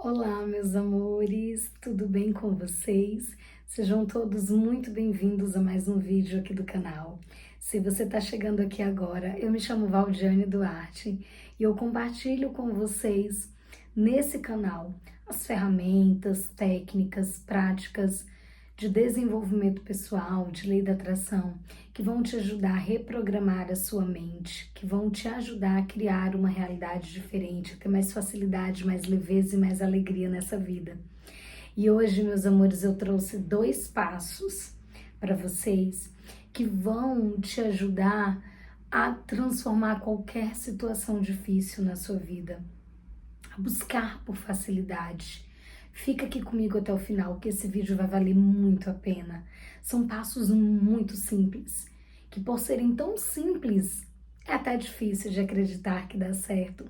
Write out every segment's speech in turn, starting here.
Olá, meus amores, tudo bem com vocês? Sejam todos muito bem-vindos a mais um vídeo aqui do canal. Se você está chegando aqui agora, eu me chamo Valdiane Duarte e eu compartilho com vocês nesse canal as ferramentas, técnicas, práticas de desenvolvimento pessoal, de lei da atração, que vão te ajudar a reprogramar a sua mente, que vão te ajudar a criar uma realidade diferente, a ter mais facilidade, mais leveza e mais alegria nessa vida. E hoje, meus amores, eu trouxe 2 passos para vocês que vão te ajudar a transformar qualquer situação difícil na sua vida, a buscar por facilidade. Fica aqui comigo até o final, que esse vídeo vai valer muito a pena. São passos muito simples, que por serem tão simples, é até difícil de acreditar que dá certo.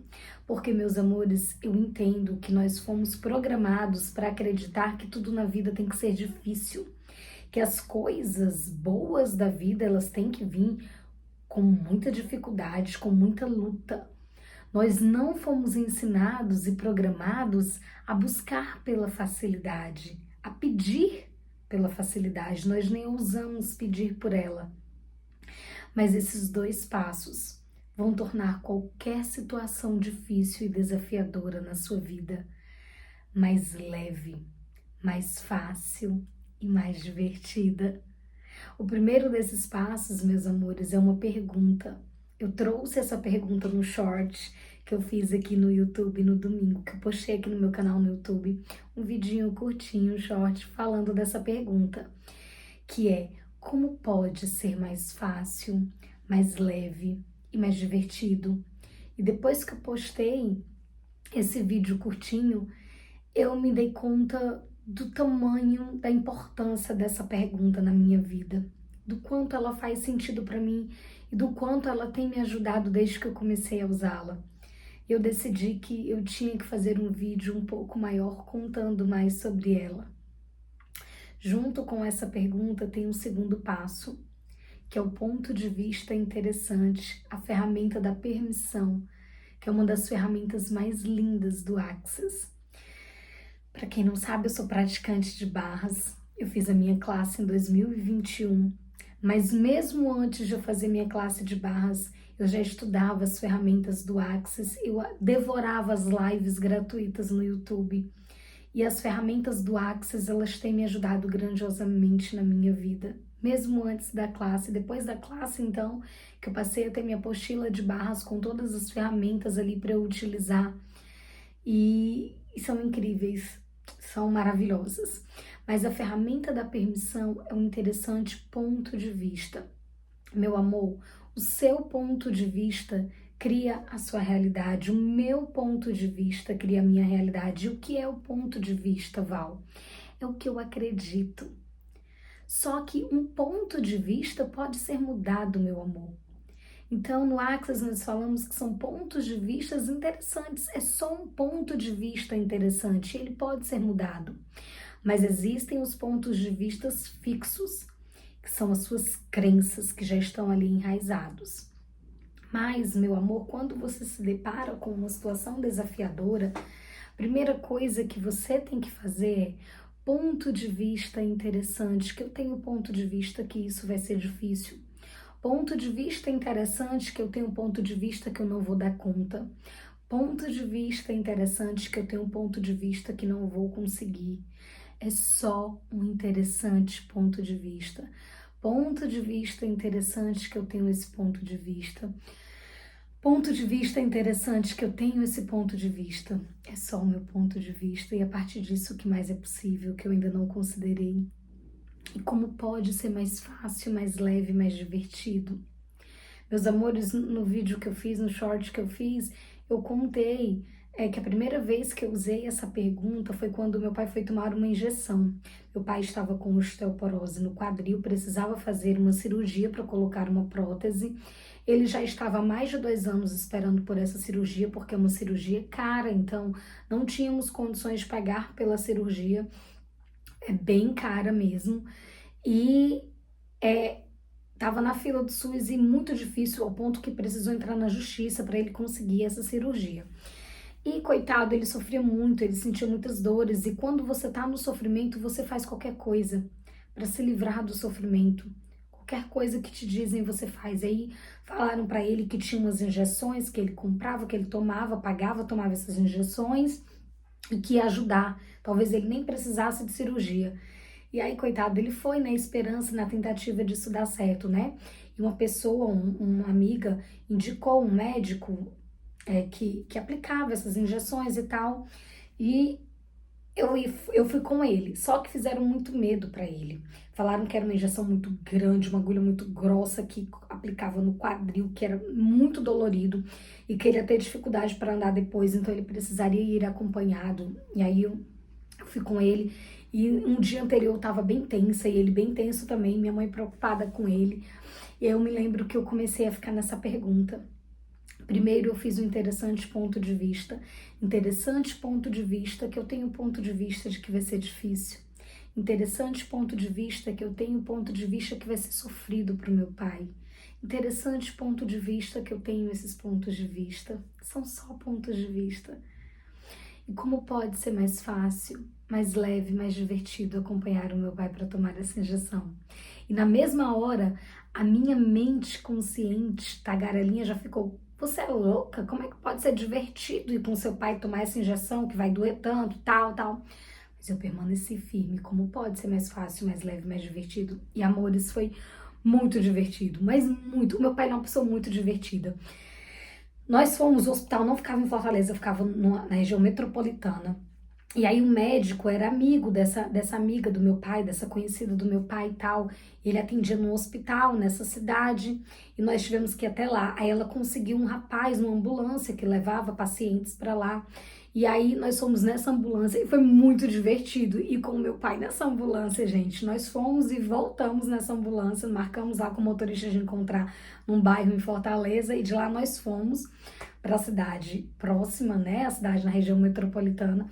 Porque, meus amores, eu entendo que nós fomos programados para acreditar que tudo na vida tem que ser difícil, que as coisas boas da vida, elas têm que vir com muita dificuldade, com muita luta. Nós não fomos ensinados e programados a buscar pela facilidade, a pedir pela facilidade. Nós nem ousamos pedir por ela. Mas esses 2 passos vão tornar qualquer situação difícil e desafiadora na sua vida mais leve, mais fácil e mais divertida. O primeiro desses passos, meus amores, é uma pergunta. Eu trouxe essa pergunta no short que eu fiz aqui no YouTube no domingo, que eu postei aqui no meu canal no YouTube, um vidinho curtinho, um short, falando dessa pergunta, que é: como pode ser mais fácil, mais leve e mais divertido? E depois que eu postei esse vídeo curtinho, eu me dei conta do tamanho, da importância dessa pergunta na minha vida, do quanto ela faz sentido para mim e do quanto ela tem me ajudado desde que eu comecei a usá-la. Eu decidi que eu tinha que fazer um vídeo um pouco maior contando mais sobre ela. Junto com essa pergunta tem um segundo passo, que é o ponto de vista interessante, a ferramenta da permissão, que é uma das ferramentas mais lindas do Access. Para quem não sabe, eu sou praticante de barras. Eu fiz a minha classe em 2021, mas mesmo antes de eu fazer minha classe de barras, eu já estudava as ferramentas do Access, eu devorava as lives gratuitas no YouTube. E as ferramentas do Access, elas têm me ajudado grandiosamente na minha vida. Mesmo antes da classe, depois da classe, então, que eu passei a ter minha apostila de barras com todas as ferramentas ali para eu utilizar. E são incríveis, são maravilhosas. Mas a ferramenta da permissão é um interessante ponto de vista. Meu amor, o seu ponto de vista cria a sua realidade, o meu ponto de vista cria a minha realidade. E o que é o ponto de vista, Val? É o que eu acredito. Só que um ponto de vista pode ser mudado, meu amor. Então, no Access nós falamos que são pontos de vista interessantes. É só um ponto de vista interessante, ele pode ser mudado. Mas existem os pontos de vista fixos, que são as suas crenças que já estão ali enraizados. Mas, meu amor, quando você se depara com uma situação desafiadora, a primeira coisa que você tem que fazer é ponto de vista interessante, que eu tenho ponto de vista que isso vai ser difícil. Ponto de vista interessante, que eu tenho ponto de vista que eu não vou dar conta. Ponto de vista interessante, que eu tenho ponto de vista que não vou conseguir. É só um interessante ponto de vista. Ponto de vista interessante, que eu tenho esse ponto de vista. Ponto de vista interessante, que eu tenho esse ponto de vista. É só o meu ponto de vista e a partir disso o que mais é possível, que eu ainda não considerei. E como pode ser mais fácil, mais leve, mais divertido. Meus amores, no vídeo que eu fiz, no short que eu fiz, eu contei que a primeira vez que eu usei essa pergunta foi quando meu pai foi tomar uma injeção. Meu pai estava com osteoporose no quadril, precisava fazer uma cirurgia para colocar uma prótese. Ele já estava há mais de 2 anos esperando por essa cirurgia, porque é uma cirurgia cara, então não tínhamos condições de pagar pela cirurgia. É bem cara mesmo. E estava na fila do SUS e muito difícil, ao ponto que precisou entrar na justiça para ele conseguir essa cirurgia. E coitado, ele sofria muito, ele sentia muitas dores. E quando você tá no sofrimento, você faz qualquer coisa para se livrar do sofrimento. Qualquer coisa que te dizem, você faz. Aí falaram para ele que tinha umas injeções que ele comprava, que ele tomava, pagava, tomava essas injeções e que ia ajudar. Talvez ele nem precisasse de cirurgia. E aí, coitado, ele foi na esperança, na tentativa disso dar certo, né? E uma pessoa, uma amiga, indicou um médico que aplicava essas injeções e tal. E eu fui com ele, só que fizeram muito medo pra ele. Falaram que era uma injeção muito grande, uma agulha muito grossa que aplicava no quadril, que era muito dolorido e que ele ia ter dificuldade para andar depois, então ele precisaria ir acompanhado. E aí eu fui com ele e um dia anterior eu tava bem tensa e ele bem tenso também, minha mãe preocupada com ele. E eu me lembro que eu comecei a ficar nessa pergunta. Primeiro eu fiz um interessante ponto de vista. Interessante ponto de vista que eu tenho ponto de vista de que vai ser difícil. Interessante ponto de vista que eu tenho ponto de vista que vai ser sofrido para o meu pai. Interessante ponto de vista que eu tenho esses pontos de vista. São só pontos de vista. E como pode ser mais fácil, mais leve, mais divertido acompanhar o meu pai para tomar essa injeção? E na mesma hora, a minha mente consciente, tagarelinha, já ficou: você é louca? Como é que pode ser divertido ir com seu pai tomar essa injeção que vai doer tanto, tal, tal? Mas eu permaneci firme. Como pode ser mais fácil, mais leve, mais divertido? E amores, foi muito divertido, mas muito. O meu pai é uma pessoa muito divertida. Nós fomos, o hospital não ficava em Fortaleza, ficava na região metropolitana. E aí o médico era amigo dessa amiga do meu pai, dessa conhecida do meu pai e tal. Ele atendia num hospital nessa cidade e nós tivemos que ir até lá. Aí ela conseguiu um rapaz numa ambulância que levava pacientes para lá. E aí nós fomos nessa ambulância e foi muito divertido. E com o meu pai nessa ambulância, gente, nós fomos e voltamos nessa ambulância, marcamos lá com o motorista de encontrar num bairro em Fortaleza e de lá nós fomos para a cidade próxima, né, a cidade na região metropolitana.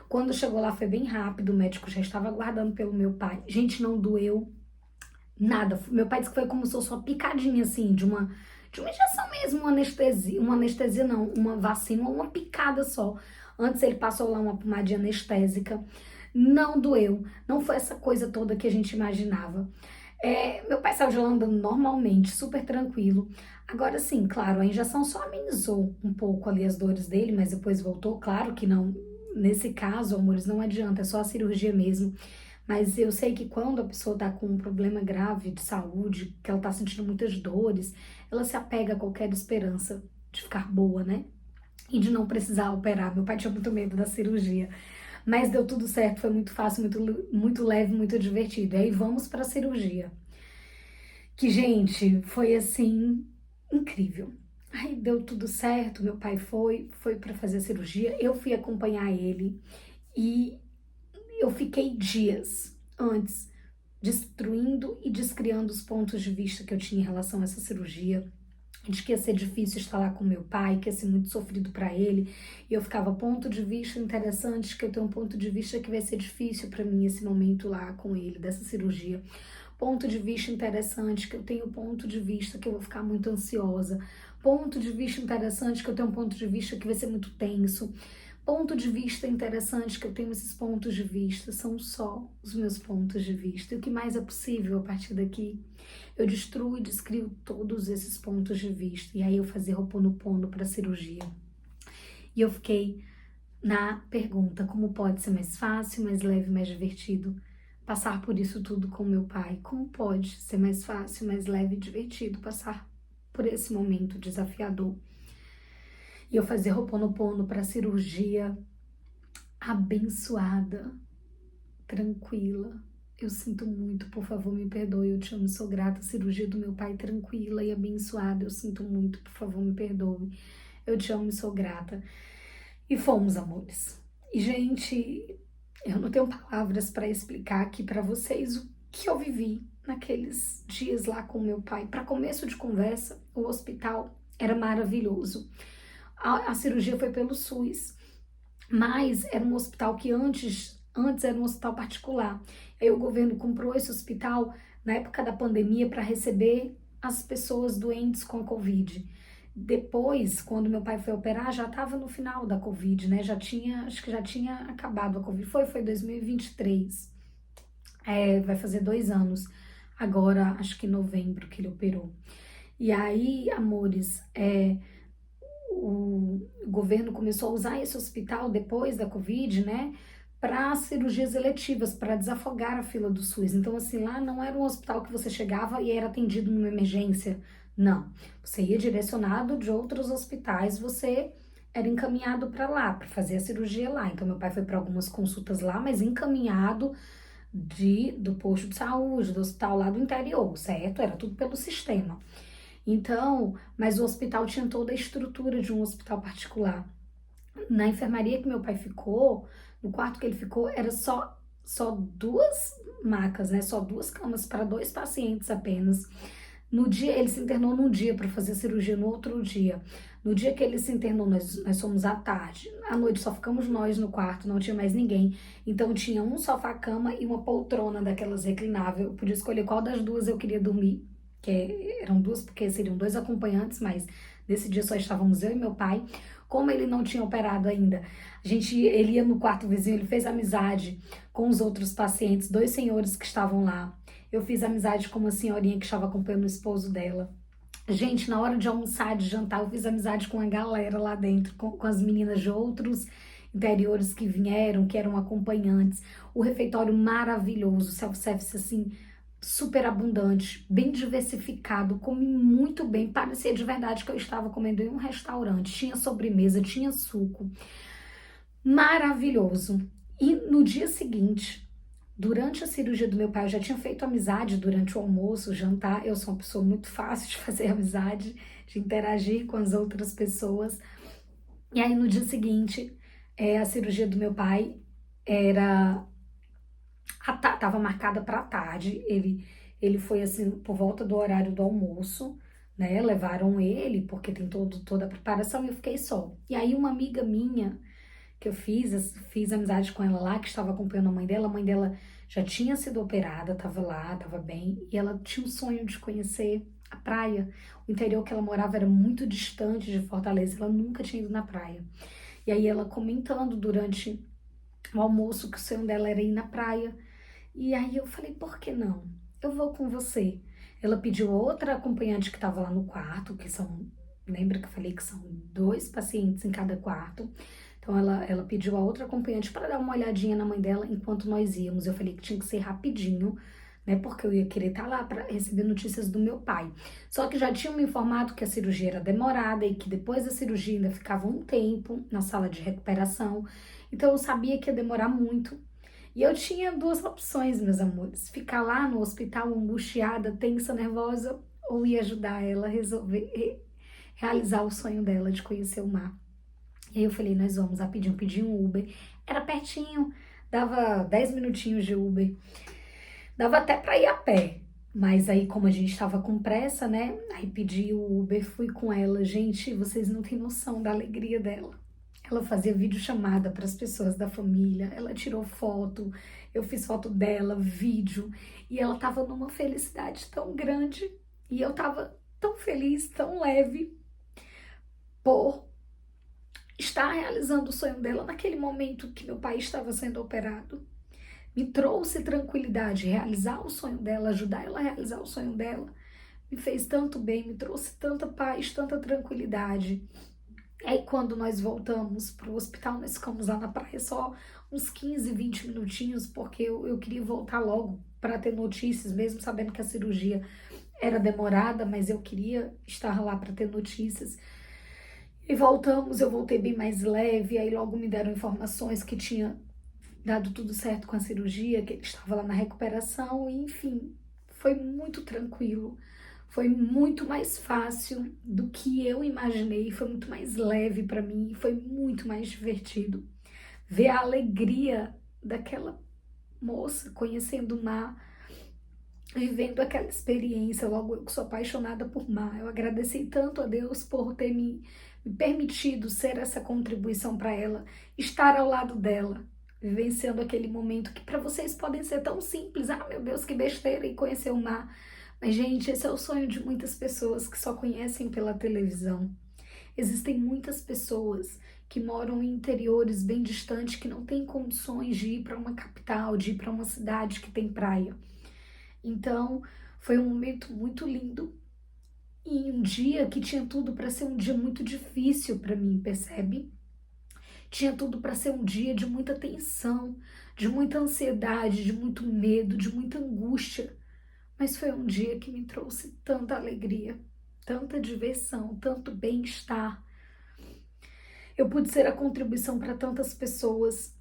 Quando chegou lá foi bem rápido, o médico já estava aguardando pelo meu pai. Gente, não doeu nada. Meu pai disse que foi como se fosse uma picadinha assim, de uma injeção mesmo, uma anestesia não, uma vacina, uma picada só. Antes ele passou lá uma pomadinha anestésica. Não doeu, não foi essa coisa toda que a gente imaginava. Meu pai saiu de lá andando normalmente, super tranquilo. Agora sim, claro, a injeção só amenizou um pouco ali as dores dele, mas depois voltou. Claro que não, nesse caso, amores, não adianta, é só a cirurgia mesmo. Mas eu sei que quando a pessoa tá com um problema grave de saúde, que ela tá sentindo muitas dores, ela se apega a qualquer esperança de ficar boa, né? E de não precisar operar. Meu pai tinha muito medo da cirurgia. Mas deu tudo certo, foi muito fácil, muito leve, muito divertido. E aí vamos para a cirurgia. Que, gente, foi assim, incrível. Aí deu tudo certo, meu pai foi para fazer a cirurgia, eu fui acompanhar ele e eu fiquei dias antes destruindo e descriando os pontos de vista que eu tinha em relação a essa cirurgia, de que ia ser difícil estar lá com meu pai, que ia ser muito sofrido para ele. E eu ficava, ponto de vista interessante, que eu tenho um ponto de vista que vai ser difícil para mim esse momento lá com ele, dessa cirurgia. Ponto de vista interessante, que eu tenho ponto de vista que eu vou ficar muito ansiosa. Ponto de vista interessante, que eu tenho um ponto de vista que vai ser muito tenso. Ponto de vista interessante, que eu tenho esses pontos de vista, são só os meus pontos de vista. E o que mais é possível a partir daqui? Eu destruo e descrio todos esses pontos de vista. E aí eu fazia Ho'oponopono para cirurgia. E eu fiquei na pergunta, como pode ser mais fácil, mais leve, mais divertido passar por isso tudo com meu pai? Como pode ser mais fácil, mais leve e divertido passar por esse momento desafiador? E eu fazia Ho'oponopono para cirurgia abençoada, tranquila. Eu sinto muito, por favor, me perdoe, eu te amo, sou grata. A cirurgia do meu pai tranquila e abençoada, eu sinto muito, por favor, me perdoe. Eu te amo e sou grata. E fomos, amores. E, gente, eu não tenho palavras para explicar aqui para vocês o que eu vivi naqueles dias lá com meu pai. Para começo de conversa, o hospital era maravilhoso. A cirurgia foi pelo SUS, mas era um hospital que antes era um hospital particular. Aí o governo comprou esse hospital na época da pandemia para receber as pessoas doentes com a Covid. Depois, quando meu pai foi operar, já estava no final da Covid, né? Acho que já tinha acabado a Covid. Foi 2023. Vai fazer 2 anos. Agora, acho que em novembro que ele operou. E aí, amores, o governo começou a usar esse hospital depois da Covid, né? Para cirurgias eletivas, para desafogar a fila do SUS. Então, assim, lá não era um hospital que você chegava e era atendido numa emergência. Não. Você ia direcionado de outros hospitais, você era encaminhado para lá, para fazer a cirurgia lá. Então, meu pai foi para algumas consultas lá, mas encaminhado do posto de saúde, do hospital lá do interior, certo? Era tudo pelo sistema. Então, mas o hospital tinha toda a estrutura de um hospital particular. Na enfermaria que meu pai ficou, no quarto que ele ficou, era só 2 macas, né? Só 2 camas para 2 pacientes apenas. No dia, ele se internou num dia para fazer a cirurgia no outro dia. No dia que ele se internou, nós fomos à tarde. À noite só ficamos nós no quarto, não tinha mais ninguém. Então tinha um sofá-cama e uma poltrona daquelas reclinável. Eu podia escolher qual das duas eu queria dormir, que eram duas, porque seriam 2 acompanhantes, mas nesse dia só estávamos eu e meu pai. Como ele não tinha operado ainda, ele ia no quarto vizinho, ele fez amizade com os outros pacientes, 2 senhores que estavam lá. Eu fiz amizade com uma senhorinha que estava acompanhando o esposo dela. Gente, na hora de almoçar, de jantar, eu fiz amizade com a galera lá dentro, com as meninas de outros interiores que vieram, que eram acompanhantes. O refeitório maravilhoso, self-service assim, super abundante, bem diversificado, comi muito bem, parecia de verdade que eu estava comendo em um restaurante, tinha sobremesa, tinha suco, maravilhoso. E no dia seguinte, durante a cirurgia do meu pai, eu já tinha feito amizade durante o almoço, o jantar, eu sou uma pessoa muito fácil de fazer amizade, de interagir com as outras pessoas, e aí no dia seguinte, a cirurgia do meu pai era estava marcada para tarde. Ele foi assim por volta do horário do almoço, né? Levaram ele porque tem toda a preparação e eu fiquei só. E aí uma amiga minha que eu fiz amizade com ela lá, que estava acompanhando a mãe dela já tinha sido operada, estava lá, estava bem, e ela tinha um sonho de conhecer a praia. O interior que ela morava era muito distante de Fortaleza, ela nunca tinha ido na praia. E aí ela comentando durante o almoço que o sonho dela era ir na praia. E aí eu falei, por que não? Eu vou com você. Ela pediu outra acompanhante que estava lá no quarto, lembra que eu falei que são 2 pacientes em cada quarto. Então ela pediu a outra acompanhante para dar uma olhadinha na mãe dela enquanto nós íamos. Eu falei que tinha que ser rapidinho, né? Porque eu ia querer estar lá para receber notícias do meu pai. Só que já tinham me informado que a cirurgia era demorada e que depois da cirurgia ainda ficava um tempo na sala de recuperação. Então eu sabia que ia demorar muito. E eu tinha 2 opções, meus amores: ficar lá no hospital angustiada, tensa, nervosa, ou ir ajudar ela a realizar o sonho dela de conhecer o mar. E aí eu falei, nós vamos rapidinho, pedi um Uber. Era pertinho, dava 10 minutinhos de Uber. Dava até para ir a pé. Mas aí, como a gente estava com pressa, né? Aí pedi o Uber, fui com ela. Gente, vocês não têm noção da alegria dela. Ela fazia videochamada para as pessoas da família, ela tirou foto, eu fiz foto dela, vídeo, e ela tava numa felicidade tão grande, e eu tava tão feliz, tão leve, por estar realizando o sonho dela naquele momento que meu pai estava sendo operado. Me trouxe tranquilidade, realizar o sonho dela, ajudar ela a realizar o sonho dela, me fez tanto bem, me trouxe tanta paz, tanta tranquilidade. E aí, quando nós voltamos pro hospital, nós ficamos lá na praia só uns 15, 20 minutinhos, porque eu queria voltar logo para ter notícias, mesmo sabendo que a cirurgia era demorada, mas eu queria estar lá para ter notícias. E voltamos, eu voltei bem mais leve, aí logo me deram informações que tinha dado tudo certo com a cirurgia, que ele estava lá na recuperação, e enfim, foi muito tranquilo. Foi muito mais fácil do que eu imaginei, foi muito mais leve para mim, foi muito mais divertido. Ver a alegria daquela moça conhecendo o mar, vivendo aquela experiência. Logo, eu que sou apaixonada por mar, eu agradeci tanto a Deus por ter me permitido ser essa contribuição para ela, estar ao lado dela, vivenciando aquele momento que para vocês podem ser tão simples. Ah, meu Deus, que besteira, e conhecer o mar. Mas, gente, esse é o sonho de muitas pessoas que só conhecem pela televisão. Existem muitas pessoas que moram em interiores bem distantes, que não têm condições de ir para uma capital, de ir para uma cidade que tem praia. Então, foi um momento muito lindo e um dia que tinha tudo para ser um dia muito difícil para mim, percebe? Tinha tudo para ser um dia de muita tensão, de muita ansiedade, de muito medo, de muita angústia. Mas foi um dia que me trouxe tanta alegria, tanta diversão, tanto bem-estar. Eu pude ser a contribuição para tantas pessoas.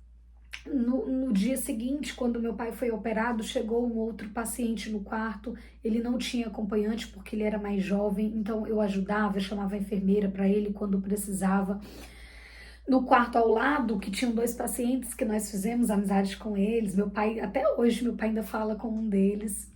No dia seguinte, quando meu pai foi operado, chegou um outro paciente no quarto. Ele não tinha acompanhante porque ele era mais jovem, então eu ajudava, chamava a enfermeira para ele quando precisava. No quarto ao lado, que tinham dois pacientes que nós fizemos amizade com eles. Meu pai, até hoje, meu pai ainda fala com um deles.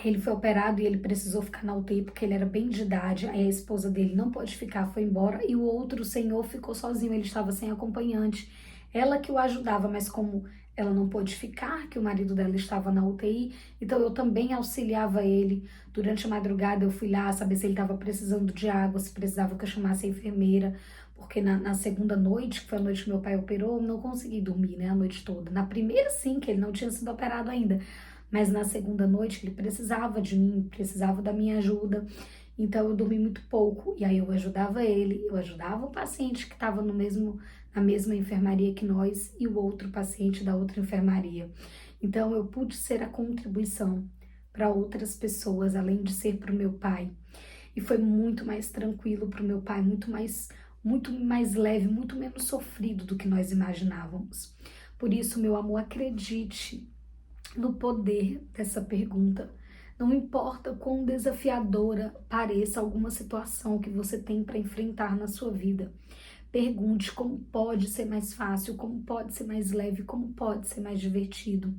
Ele foi operado e ele precisou ficar na UTI porque ele era bem de idade. Aí a esposa dele não pôde ficar, foi embora. E o outro senhor ficou sozinho, ele estava sem acompanhante. Ela que o ajudava, mas como ela não pôde ficar, que o marido dela estava na UTI, então eu também auxiliava ele. Durante a madrugada eu fui lá saber se ele estava precisando de água, se precisava que eu chamasse a enfermeira. Porque na segunda noite, que foi a noite que meu pai operou, eu não consegui dormir, né, a noite toda. Na primeira, sim, que ele não tinha sido operado ainda. Mas na segunda noite ele precisava de mim, precisava da minha ajuda. Então eu dormi muito pouco. E aí eu ajudava ele, eu ajudava o paciente que estava na mesma enfermaria que nós e o outro paciente da outra enfermaria. Então eu pude ser a contribuição para outras pessoas, além de ser para o meu pai. E foi muito mais tranquilo para o meu pai, muito mais leve, muito menos sofrido do que nós imaginávamos. Por isso, meu amor, acredite no poder dessa pergunta. Não importa quão desafiadora pareça alguma situação que você tem para enfrentar na sua vida. Pergunte como pode ser mais fácil, como pode ser mais leve, como pode ser mais divertido.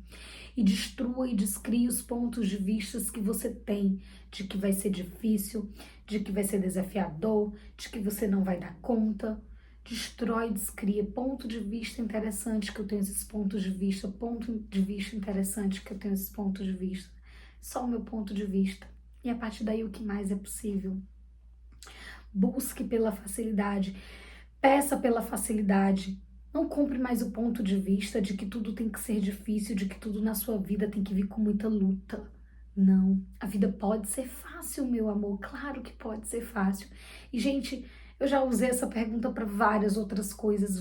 E destrua e descrie os pontos de vista que você tem de que vai ser difícil, de que vai ser desafiador, de que você não vai dar conta. Destrói, descria ponto de vista interessante que eu tenho esses pontos de vista, ponto de vista interessante que eu tenho esses pontos de vista. Só o meu ponto de vista. E a partir daí o que mais é possível? Busque pela facilidade. Peça pela facilidade. Não compre mais o ponto de vista de que tudo tem que ser difícil, de que tudo na sua vida tem que vir com muita luta. Não, a vida pode ser fácil, meu amor. Claro que pode ser fácil. E, gente, eu já usei essa pergunta para várias outras coisas,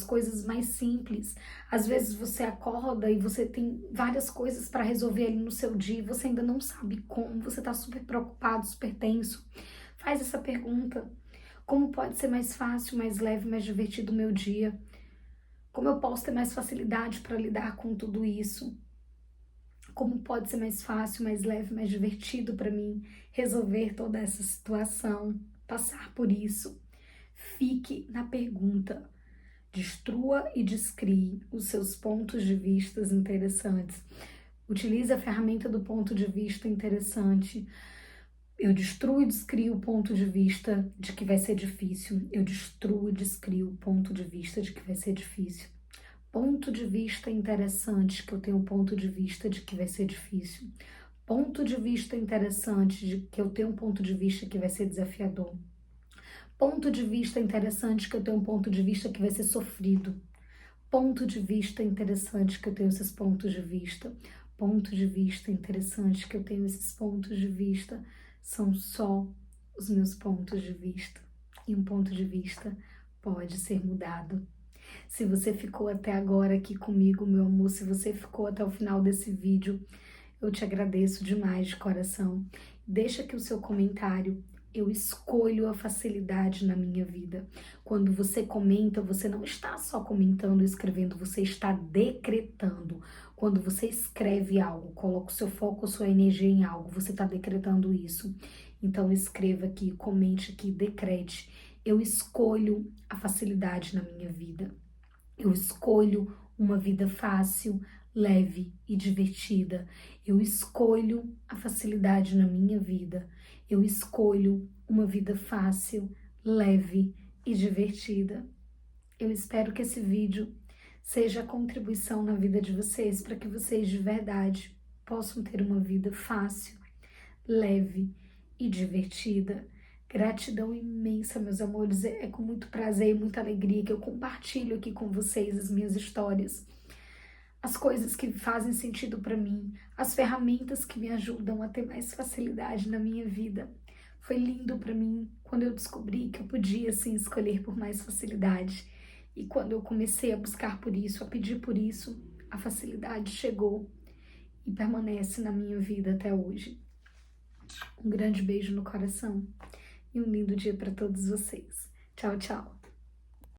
coisas mais simples. Às vezes você acorda e você tem várias coisas para resolver ali no seu dia e você ainda não sabe como, você está super preocupado, super tenso. Faz essa pergunta. Como pode ser mais fácil, mais leve, mais divertido o meu dia? Como eu posso ter mais facilidade para lidar com tudo isso? Como pode ser mais fácil, mais leve, mais divertido para mim resolver toda essa situação, passar por isso? Fique na pergunta. Destrua e descrie os seus pontos de vista interessantes. Utilize a ferramenta do ponto de vista interessante. Eu destruo e descrio o ponto de vista de que vai ser difícil. Eu destruo e descrio o ponto de vista de que vai ser difícil. Ponto de vista interessante, que eu tenho um ponto de vista de que vai ser difícil. Ponto de vista interessante, de que eu tenho um ponto de vista que vai ser desafiador. Ponto de vista interessante, que eu tenho um ponto de vista que vai ser sofrido. Ponto de vista interessante, que eu tenho esses pontos de vista. Ponto de vista interessante, que eu tenho esses pontos de vista. São só os meus pontos de vista. E um ponto de vista pode ser mudado. Se você ficou até agora aqui comigo, meu amor, se você ficou até o final desse vídeo, eu te agradeço demais de coração. Deixa aqui o seu comentário. Eu escolho a facilidade na minha vida. Quando você comenta, você não está só comentando e escrevendo, você está decretando. Quando você escreve algo, coloca o seu foco, a sua energia em algo, você está decretando isso. Então escreva aqui, comente aqui, decrete. Eu escolho a facilidade na minha vida. Eu escolho uma vida fácil, leve e divertida. Eu escolho a facilidade na minha vida. Eu escolho uma vida fácil, leve e divertida. Eu espero que esse vídeo seja a contribuição na vida de vocês, para que vocês de verdade possam ter uma vida fácil, leve e divertida. Gratidão imensa, meus amores. É com muito prazer e muita alegria que eu compartilho aqui com vocês as minhas histórias, as coisas que fazem sentido para mim, as ferramentas que me ajudam a ter mais facilidade na minha vida. Foi lindo para mim quando eu descobri que eu podia sim escolher por mais facilidade. E quando eu comecei a buscar por isso, a pedir por isso, a facilidade chegou e permanece na minha vida até hoje. Um grande beijo no coração e um lindo dia para todos vocês. Tchau, tchau.